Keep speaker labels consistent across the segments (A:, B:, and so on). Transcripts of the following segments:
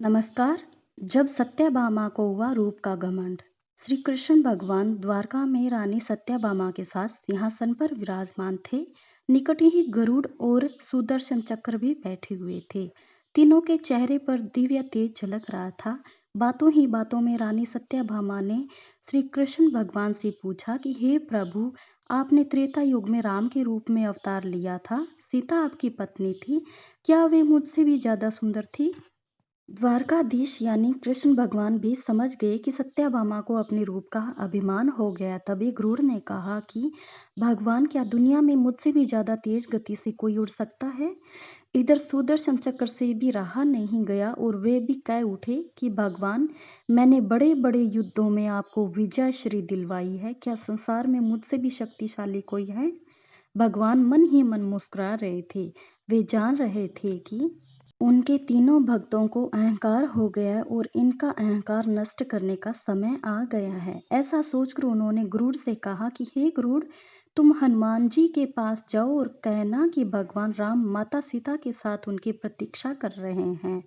A: नमस्कार। जब सत्यभामा को हुआ रूप का घमंड। श्री कृष्ण भगवान द्वारका में रानी सत्यभामा के साथ सिंहासन पर विराजमान थे। निकट ही गरुड़ और सुदर्शन चक्र भी बैठे हुए थे। तीनों के चेहरे पर दिव्य तेज झलक रहा था। बातों ही बातों में रानी सत्यभामा ने श्री कृष्ण भगवान से पूछा कि हे प्रभु, आपने त्रेता युग में राम के रूप में अवतार लिया था। सीता आपकी पत्नी थी, क्या वे मुझसे भी ज्यादा सुंदर थी? द्वारकाधीश यानी कृष्ण भगवान भी समझ गए कि सत्यभामा को अपने रूप का अभिमान हो गया। तभी क्रूर ने कहा कि भगवान, क्या दुनिया में मुझसे भी ज्यादा तेज गति से कोई उड़ सकता है? इधर सुदर्शन चक्र से भी रहा नहीं गया और वे भी कह उठे कि भगवान, मैंने बड़े बड़े युद्धों में आपको विजय श्री दिलवाई है, क्या संसार में मुझसे भी शक्तिशाली कोई है? भगवान मन ही मन मुस्कुरा रहे थे। वे जान रहे थे कि उनके तीनों भक्तों को अहंकार हो गया है और इनका अहंकार नष्ट करने का समय आ गया है। ऐसा सोचकर उन्होंने गरुड़ से कहा कि हे गरुड़, तुम हनुमान जी के पास जाओ और कहना कि भगवान राम माता सीता के साथ उनकी प्रतीक्षा कर रहे हैं।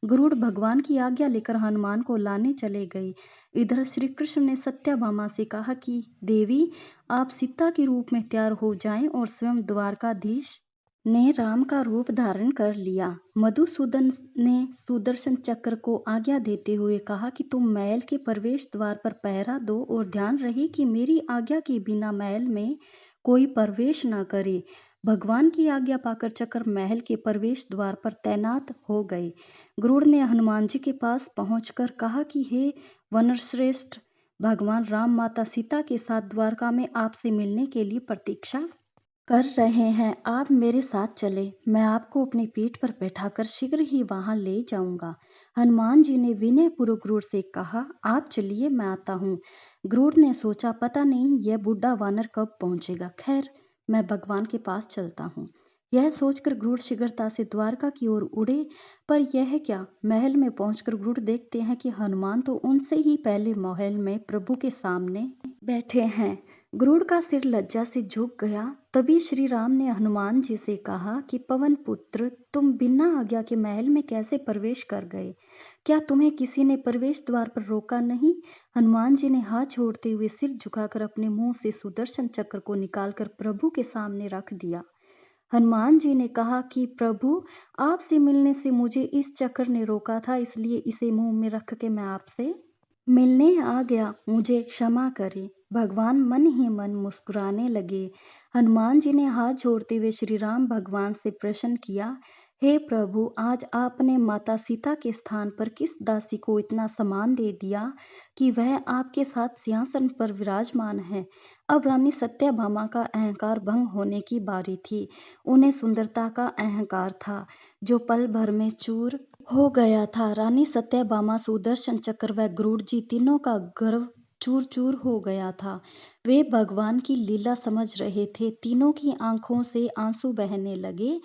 A: गरुड़ भगवान की आज्ञा लेकर हनुमान को लाने चले गए। इधर श्री कृष्ण ने सत्यभामा से कहा कि देवी, आप सीता के रूप में तैयार हो जाएं और स्वयं द्वारकाधीश ने राम का रूप धारण कर लिया। मधुसूदन ने सुदर्शन चक्र को आज्ञा देते हुए कहा कि तुम महल के प्रवेश द्वार पर पहरा दो और ध्यान रहे कि मेरी आज्ञा के बिना महल में कोई प्रवेश न करे। भगवान की आज्ञा पाकर चक्र महल के प्रवेश द्वार पर तैनात हो गए। गरुड़ ने हनुमान जी के पास पहुंचकर कहा कि हे वनश्रेष्ठ, भगवान राम माता सीता के साथ द्वारका में आपसे मिलने के लिए प्रतीक्षा कर रहे हैं। आप मेरे साथ चले, मैं आपको अपनी पीठ पर बैठाकर शीघ्र ही वहां ले जाऊंगा। हनुमान जी ने विनयपूर्वक गरुड़ से कहा, आप चलिए, मैं आता हूँ। गरुड़ ने सोचा, पता नहीं यह बूढ़ा वानर कब पहुंचेगा। खैर, मैं भगवान के पास चलता हूँ। यह सोचकर गरुड़ शीघ्रता से द्वारका की ओर उड़े। पर यह क्या, महल में पहुंचकर गरुड़ देखते हैं कि हनुमान तो उनसे ही पहले महल में प्रभु के सामने बैठे हैं। गरुड़ का सिर लज्जा से झुक गया। तभी श्री राम ने हनुमान जी से कहा कि पवन पुत्र, तुम बिना आज्ञा के महल में कैसे प्रवेश कर गए? क्या तुम्हें किसी ने प्रवेश द्वार पर रोका नहीं? हनुमान जी ने हाथ जोड़ते हुए सिर झुकाकर अपने मुंह से सुदर्शन चक्र को निकालकर प्रभु के सामने रख दिया। हनुमान जी ने कहा कि प्रभु, आपसे मिलने से मुझे इस चक्र ने रोका था, इसलिए इसे मुंह में रख के मैं आपसे मिलने आ गया, मुझे क्षमा करें। भगवान मन ही मन मुस्कुराने लगे। हनुमान जी ने हाथ जोड़ते हुए श्री राम भगवान से प्रश्न किया, हे प्रभु, आज आपने माता सीता के स्थान पर किस दासी को इतना सम्मान दे दिया कि वह आपके साथ सिंहासन पर विराजमान है? अब रानी सत्यभामा का अहंकार भंग होने की बारी थी। उन्हें सुंदरता का अहंकार था, जो पल भर में चूर हो गया था। रानी सत्यभामा, सुदर्शन चक्र व गरुड़ जी तीनों का गर्व चूर चूर हो गया था। वे भगवान की लीला समझ रहे थे। तीनों की आंखों से आंसू बहने लगे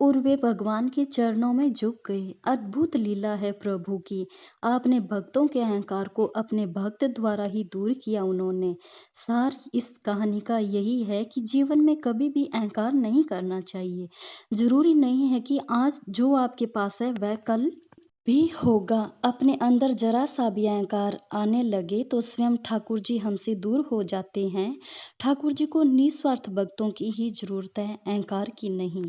A: और वे भगवान के चरणों में झुक गए। अद्भुत लीला है प्रभु की। आपने भक्तों के अहंकार को अपने भक्त द्वारा ही दूर किया। उन्होंने सार इस कहानी का यही है कि जीवन में कभी भी अहंकार नहीं करना चाहिए। जरूरी नहीं है कि आज जो आपके पास है वह कल भी होगा। अपने अंदर जरा सा भी अहंकार आने लगे तो स्वयं ठाकुर जी हमसे दूर हो जाते हैं। ठाकुर जी को निस्वार्थ भक्तों की ही जरूरत है, अहंकार की नहीं।